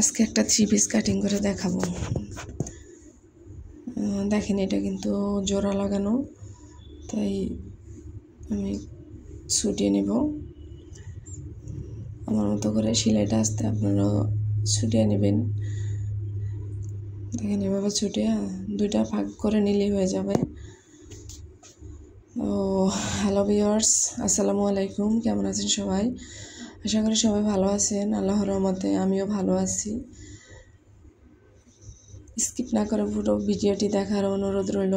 আজকে একটা 3 piece cutting করে দেখাবো। দেখেন এটা কিন্তু জোড়া লাগানো, তাই আমি ছুটিয়ে নেব আমার মতো করে। সেলাইটা আসতে আপনারা ছুটিয়ে নেবেন। দেখেন এভাবে ছুটিয়ে দুইটা ভাগ করে নিলেই হয়ে যাবে। ও হ্যালো ভিউয়ার্স, আসসালামু আলাইকুম। কেমন আছেন সবাই? আশা করি সবাই ভালো আছেন। আল্লাহর রহমতে আমিও ভালো আছি। স্কিপ না করে পুরো ভিডিওটি দেখার অনুরোধ রইল।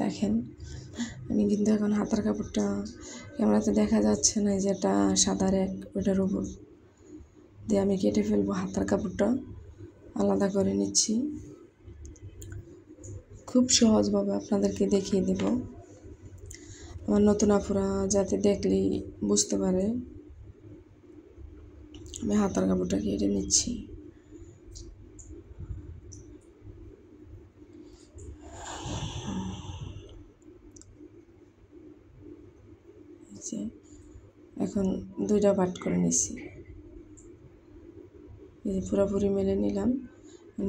দেখেন আমি কিন্তু এখন হাতার কাপড়টা ক্যামেরাতে দেখা যাচ্ছে না, যেটা সাদা রেক ওটার উপর দিয়ে আমি কেটে ফেলবো। হাতার কাপড়টা আলাদা করে নিচ্ছি, খুব সহজভাবে আপনাদেরকে দেখিয়ে দেব, আমার নতুন আপুরা যাতে দেখলেই বুঝতে পারে। আমি হাতার কাপড়টা কেটে নিচ্ছি। এখন দুইটা পাট করে নিচ্ছি, পুরোপুরি মেলে নিলাম।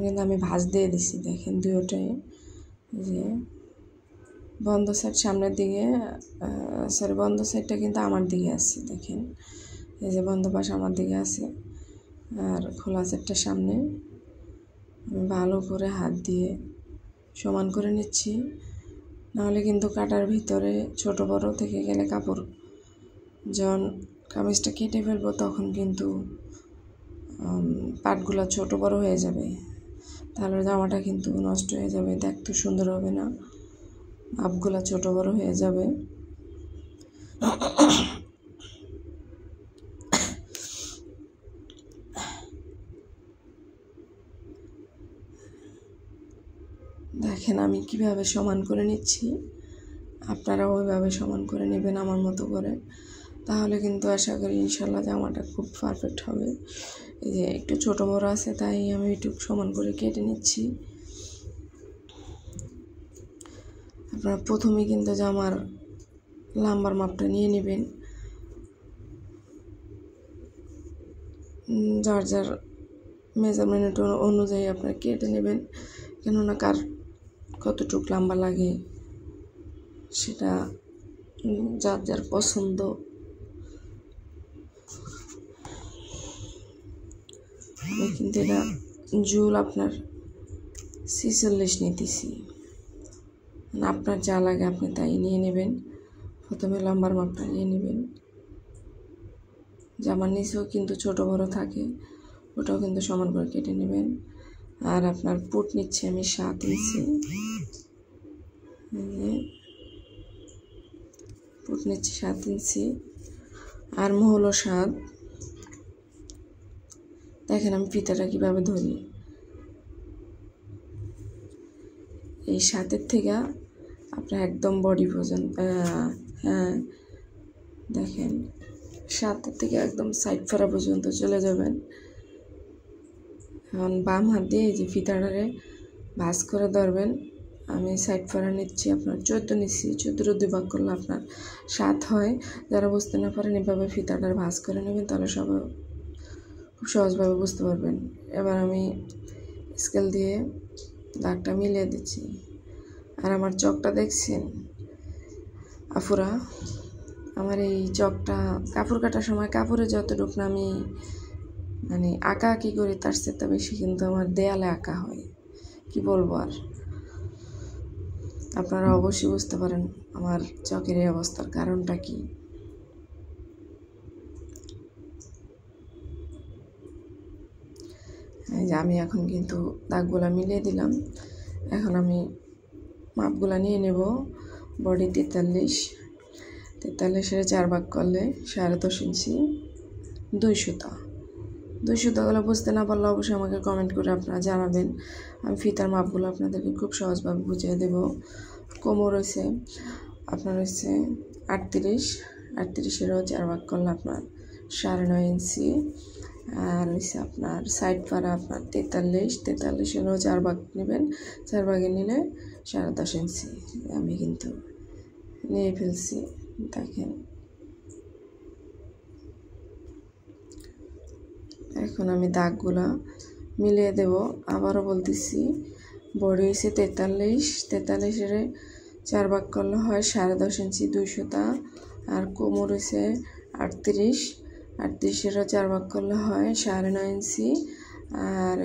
কিন্তু আমি ভাঁজ দিয়ে দিছি। দেখেন দুটোটাই যে বন্ধ সাইড সামনের দিকে, সরি বন্ধ সাইডটা কিন্তু আমার দিকে আছে। দেখেন এই যে বন্ধ পাশ আমার দিকে আছে, আর খোলা সাইডটা সামনে। আমি ভালো করে হাত দিয়ে সমান করে নিচ্ছি, নাহলে কিন্তু কাটার ভিতরে ছোট বড় থেকে গেলে কাপড় যখন কামিজটা কেটে ফেলবো তখন কিন্তু পাটগুলো ছোট বড় হয়ে যাবে, তাহলে জামাটা কিন্তু নষ্ট হয়ে যাবে, দেখতে সুন্দর হবে না, মাপগুলো ছোট বড় হয়ে যাবে। দেখেন আমি কিভাবে সমান করে নিচ্ছি, আপনারা ওইভাবে সমান করে নেবেন আমার মতো করে, তাহলে কিন্তু আশা করি ইনশাল্লাহ জামাটা খুব পারফেক্ট হবে। এই যে একটু ছোট বড় আছে তাই আমি একটু সমান করে কেটে নিচ্ছি। আপনারা প্রথমে কিন্তু জামার লাম্বার মাপটা নিয়ে নেবেন, যার যার মেজারমেন্ট অনুযায়ী আপনারা কেটে নেবেন, কেননা কার কতটুকু লম্বা লাগে সেটা যার যার পছন্দ। আমি কিন্তু এটা জুল আপনার 46 নিতেছি, আপনার যা লাগে আপনি তাই নিয়ে নেবেন। প্রথমে লম্বার মাপটা নিয়ে নেবেন। জামার নিচেও কিন্তু ছোট বড় থাকে, ওটাও কিন্তু সমান করে কেটে নেবেন। আর আপনার পুট নিচ্ছে আমি 7 ইঞ্চি, পুট নিচ্ছি 7 ইঞ্চি, আর মহল 7। দেখেন আমি ফিতাটা কীভাবে ধরি। এই 7-এর থেকে আপনার একদম বডি পর্যন্ত, হ্যাঁ দেখেন 7-এর থেকে একদম সাইড ফাড়া পর্যন্ত চলে যাবেন। এখন বাম হাত দিয়ে এই যে ফিতাটারে ভাঁজ করে ধরবেন। আমি সাইড ফাড়া নিচ্ছি, আপনার 14 নিচ্ছি। 14 2 ভাগ করলে আপনার 7 হয়। যারা বুঝতে না পারেন এভাবে ফিতাটার ভাঁজ করে নেবেন, তাহলে সবাই খুব সহজভাবে বুঝতে পারবেন। এবার আমি স্কেল দিয়ে দাগটা মিলিয়ে দিচ্ছি। আর আমার চকটা দেখছেন আফুরা, আমার এই চকটা কাপড় কাটার সময় কাপড়ে যতটুকু না আমি মানে আঁকা আঁকি করি, তার চেয়ে বেশি কিন্তু আমার দেয়ালে আঁকা হয়। কি বলবো আর, আপনারা অবশ্যই বুঝতে পারেন আমার চকের এই অবস্থার কারণটা কি। এই যে আমি এখন কিন্তু দাগগুলা মিলিয়ে দিলাম। এখন আমি মাপগুলা নিয়ে নেব। বডি 43, 43-এর 4 ভাগ করলে 10.5 ইঞ্চি, 2 সুতা। 2 সুতাগুলো বুঝতে না পারলে অবশ্যই আমাকে কমেন্ট করে আপনারা জানাবেন। আমি ফিতার মাপগুলো আপনাদেরকে খুব সহজভাবে বুঝিয়ে দেব। কোমর হয়েছে আপনার হচ্ছে 38, 38-এরও 4 ভাগ করলে আপনার 9.5 ইঞ্চি, আর হচ্ছে আপনার সাইড পাড়া আপনার 43, 43-এরও 4 ভাগ নেবেন। 4 ভাগে নিলে 10.5 ইঞ্চি আমি কিন্তু নিয়ে ফেলছি। দেখেন এখন আমি দাগগুলা মিলিয়ে দেব। আবারও বলতেছি, বডি হয়েছে 43, 4 ভাগ করলে হয় 10.5 ইঞ্চি 2 সুতা, আর কোমর হয়েছে 38, 38 4 ভাগ করলে হয় 9.5 ইঞ্চি, আর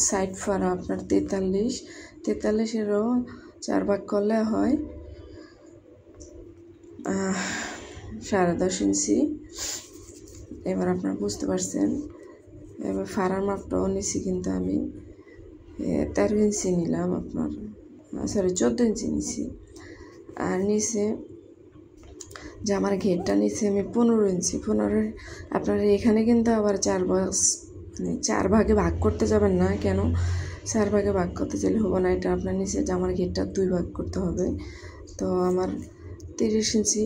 সাইড ফাড়া আপনার 43, 43 4 ভাগ করলে হয় 10.5 ইঞ্চি। এবার আপনারা বুঝতে পারছেন। এবার ফাড়ার মাপটাও নিছি কিন্তু আমি 13 ইঞ্চি নিলাম, আপনার 14 ইঞ্চি নিছি। আর নিচে জামার ঘেরটা নিচে আমি 15 ইঞ্চি। আপনারা এখানে কিন্তু আবার 4 ভাগে ভাগ করতে যাবেন না। কেন 4 ভাগে ভাগ করতে চাইলে হবে না, এটা আপনার নিচে জামার ঘেরটা 2 ভাগ করতে হবে। তো আমার 30 ইঞ্চি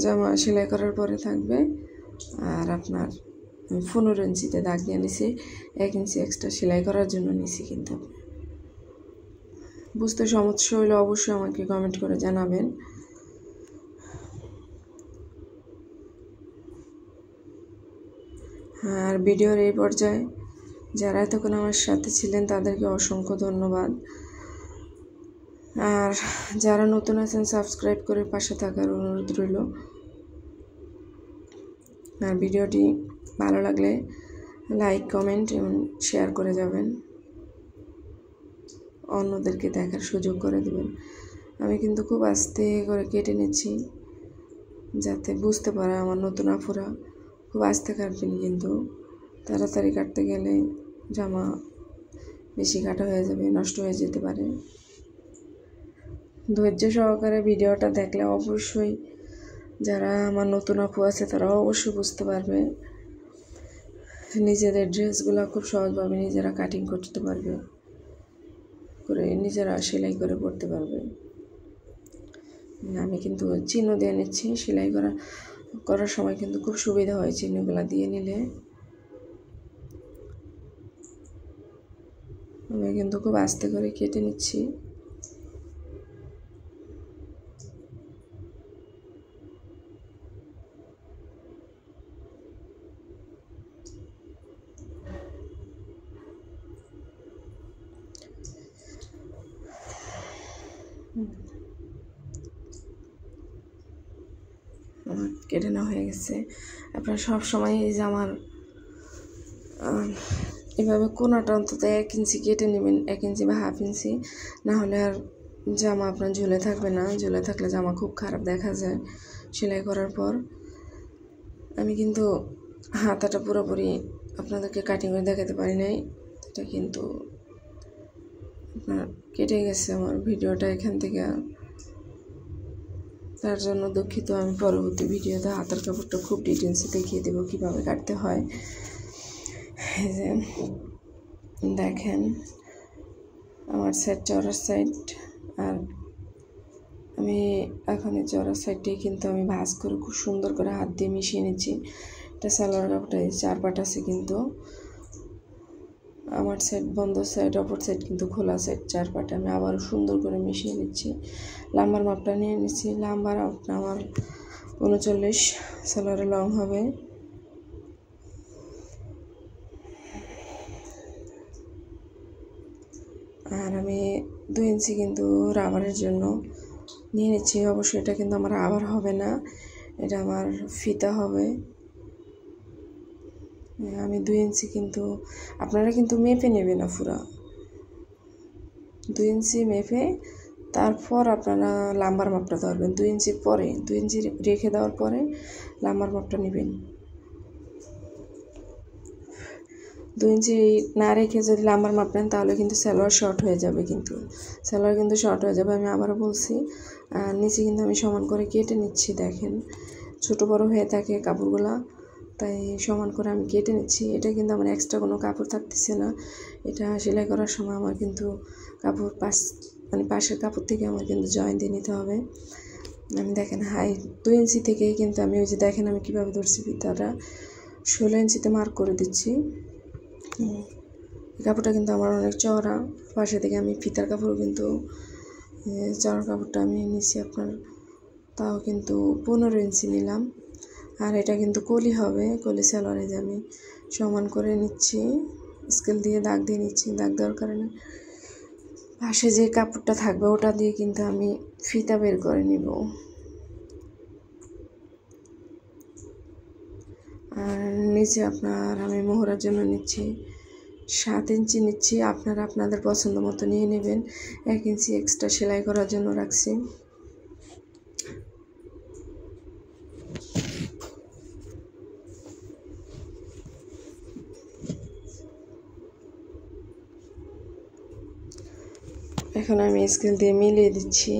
জামা সেলাই করার পরে থাকবে। আর আপনার 15 ইঞ্চিতে দাগ দিয়ে নিছি, 1 ইঞ্চি এক্সট্রা সেলাই করার জন্য নিছি। কিন্তু বুঝতে সমস্যা হলে অবশ্যই আমাকে কমেন্ট করে জানাবেন। আর ভিডিওর এই পর্যায়ে যারা এতক্ষণ আমার সাথে ছিলেন তাদেরকে অসংখ্য ধন্যবাদ। আর যারা নতুন আছেন সাবস্ক্রাইব করে পাশে থাকার অনুরোধ রইল। আর ভিডিওটি ভালো লাগলে লাইক, কমেন্ট এবং শেয়ার করে যাবেন, অন্যদেরকে দেখার সুযোগ করে দেবেন। আমি কিন্তু খুব আস্তে করে কেটে নিচ্ছি যাতে বুঝতে পারে আমার নতুন আপুরা। খুব আস্তে কাটবেন, কিন্তু তাড়াতাড়ি কাটতে গেলে জামা বেশি কাটা হয়ে যাবে, নষ্ট হয়ে যেতে পারে। ধৈর্য সহকারে ভিডিওটা দেখলে অবশ্যই যারা আমার নতুন আপু আছে তারাও অবশ্যই বুঝতে পারবে। নিজেদের ড্রেসগুলো খুব সহজভাবে নিজেরা কাটিং করতে পারবে, করে নিজেরা সেলাই করে পড়তে পারবে। আমি কিন্তু চিহ্ন দিয়ে নিচ্ছি। সেলাই করার সময় কিন্তু খুব সুবিধা হয় চিহ্নগুলো দিয়ে নিলে। আমি কিন্তু খুব আস্তে করে কেটে নিচ্ছি। আমার কেটে নেওয়া হয়ে গেছে। আপনারা সব সময় এই জামার এভাবে কোনাটা অন্তত 1 ইঞ্চি কেটে নেবেন, 1 ইঞ্চি বা হাফ ইঞ্চি, না হলে আর জামা আপনার ঝুলে থাকবে না। ঝুলে থাকলে জামা খুব খারাপ দেখা যায় সেলাই করার পর। আমি কিন্তু হাতাটা পুরোপুরি আপনাদেরকে কাটিং করে দেখাতে পারি নাই, এটা কিন্তু আপনার কেটে গেছে আমার ভিডিওটা এখান থেকে, তার জন্য দুঃখিত। আমি পরবর্তী ভিডিওতে হাতার কাপড়টা খুব ডিটেলসে দেখিয়ে দেবো কীভাবে কাটতে হয়। এই যে দেখেন আমার সাইড চওড়ার সাইড, আর আমি এখন এই চওড়ার সাইডটাই কিন্তু আমি ভাঁজ করে খুব সুন্দর করে হাত দিয়ে মিশিয়ে নিচ্ছি। এটা সালোয়ার কাপড়টা 4 পাট আছে, কিন্তু আমার সাইড বন্ধ, সাইড অপর সাইড কিন্তু খোলা সাইড 4 পাটে। আমি আবার সুন্দর করে মিশিয়ে নিচ্ছি। লাম্বার মাপটা নিয়ে নিচ্ছি। লাম্বার আমার 39, সালোয়ারের লং হবে। আর আমি 2 ইঞ্চি কিন্তু রাবারের জন্য নিয়ে নিচ্ছি। অবশ্যই এটা কিন্তু আমার রাবার হবে না, এটা আমার ফিতা হবে। আমি 2 ইঞ্চি কিন্তু আপনারা কিন্তু মেপে নেবেন না, পুরা 2 ইঞ্চি মেপে তারপর আপনারা লাম্বার মাপটা ধরবেন। 2 ইঞ্চির পরে 2 ইঞ্চি রেখে দেওয়ার পরে লাম্বার মাপটা নেবেন। 2 ইঞ্চি না রেখে যদি লাম্বার মাপ নেন তাহলে কিন্তু সালোয়ার শর্ট হয়ে যাবে, সালোয়ার কিন্তু শর্ট হয়ে যাবে। আমি আবারও বলছি। আর নিচে কিন্তু আমি সমান করে কেটে নিচ্ছি। দেখেন ছোটো বড়ো হয়ে থাকে কাপড়গুলা, তাই সমান করে আমি কেটে নিচ্ছি। এটা কিন্তু আমার এক্সট্রা কোনো কাপড় থাকতেছে না। এটা সেলাই করার সময় আমার কিন্তু কাপড় পাশের কাপড় থেকে আমার কিন্তু জয়েন দিয়ে নিতে হবে। আমি দেখেন 2 ইঞ্চি থেকেই কিন্তু আমি ওই যে দেখেন আমি কীভাবে ধরছি ফিতাটা 16 ইঞ্চিতে মার্ক করে দিচ্ছি। কাপড়টা কিন্তু আমার অনেক চওড়া। পাশে থেকে আমি ফিতার কাপড়ও কিন্তু চওড়া কাপড়টা আমি নিচ্ছি আপনার, তাও কিন্তু 15 ইঞ্চি নিলাম। আর এটা কিন্তু কলি হবে, কলি সালোয়ারে যে আমি সমান করে নিচ্ছি, স্কেল দিয়ে দাগ দিয়ে নিচ্ছি। দাগ দেওয়ার কারণে পাশে যে কাপড়টা থাকবে ওটা দিয়ে কিন্তু আমি ফিতা বের করে নিব। আর নিচে আমি মোহরার জন্য নিচ্ছি 7 ইঞ্চি নিচ্ছি। আপনারা আপনাদের পছন্দ মতো নিয়ে নেবেন। 1 ইঞ্চি এক্সট্রা সেলাই করার জন্য রাখছি। এখন আমি স্কেল দিয়ে মিলিয়ে দিচ্ছি।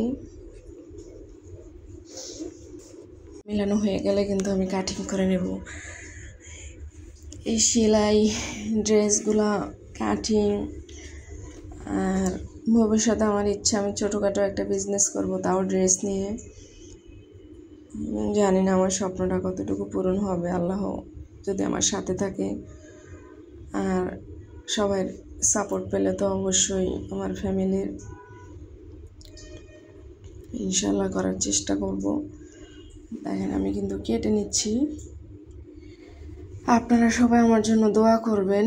মেলানো হয়ে গেলে কিন্তু আমি কাটিং করে নেব। এই সেলাই ড্রেসগুলা কাটিং, আর ভবিষ্যতে আমার ইচ্ছা আমি ছোটোখাটো একটা বিজনেস করব, তাও ড্রেস নিয়ে। জানি না আমার স্বপ্নটা কতটুকু পূরণ হবে, আল্লাহ যদি আমার সাথে থাকে। আর সবাই সাপোর্ট পেলে তো অবশ্যই আমার ফ্যামিলির ইনশাল্লাহ করার চেষ্টা করব। দেখেন আমি কিন্তু কেটে নিচ্ছি। আপনারা সবাই আমার জন্য দোয়া করবেন।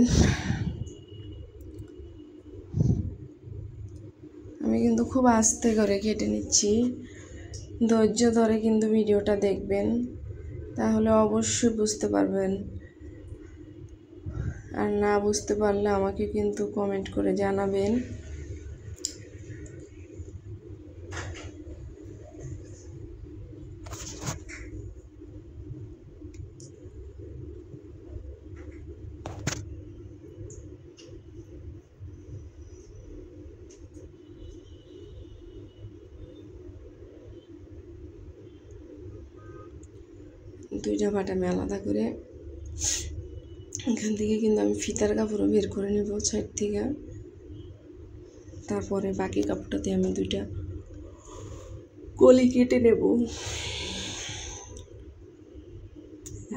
আমি কিন্তু খুব আস্তে করে কেটে নিচ্ছি। ধৈর্য ধরে কিন্তু ভিডিওটা দেখবেন, তাহলে অবশ্যই বুঝতে পারবেন। আর না বুঝতে পারলে আমাকে কিন্তু কমেন্ট করে জানাবেন। দুইটা পাট আমি আলাদা করে এখান থেকে কিন্তু আমি ফিতার কাপড়ও বের করে নেব সাইড থেকে। তারপরে বাকি কাপড়টাতে আমি দুইটা কলি কেটে নেব।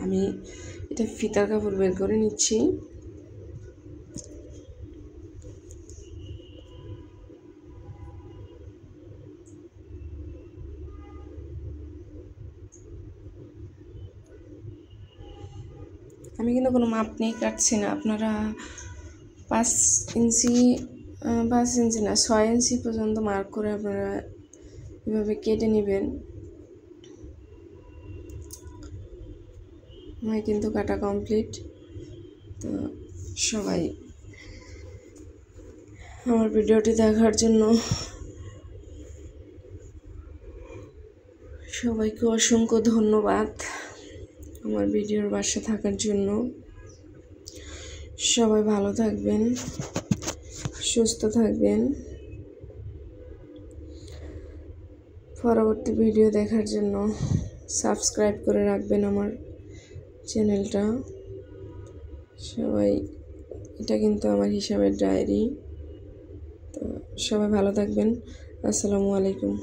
আমি এটা ফিতার কাপড় বের করে নিচ্ছি। আমি কিন্তু কোনো মাপ নিয়ে কাটছি না। আপনারা 5 ইঞ্চি 6 ইঞ্চি পর্যন্ত মার্ক করে আপনারা এভাবে কেটে নেবেন। আমার কিন্তু কাটা কমপ্লিট। তো সবাই আমার ভিডিওটি দেখার জন্য সবাইকে অসংখ্য ধন্যবাদ। আমার ভিডিওর পাশে থাকার জন্য। সবাই ভালো থাকবেন, সুস্থ থাকবেন। পরবর্তী ভিডিও দেখার জন্য সাবস্ক্রাইব করে রাখবেন আমার চ্যানেলটা। সবাই, এটা কিন্তু আমার হিসাবের ডায়েরি। তো সবাই ভালো থাকবেন। আসসালামু আলাইকুম।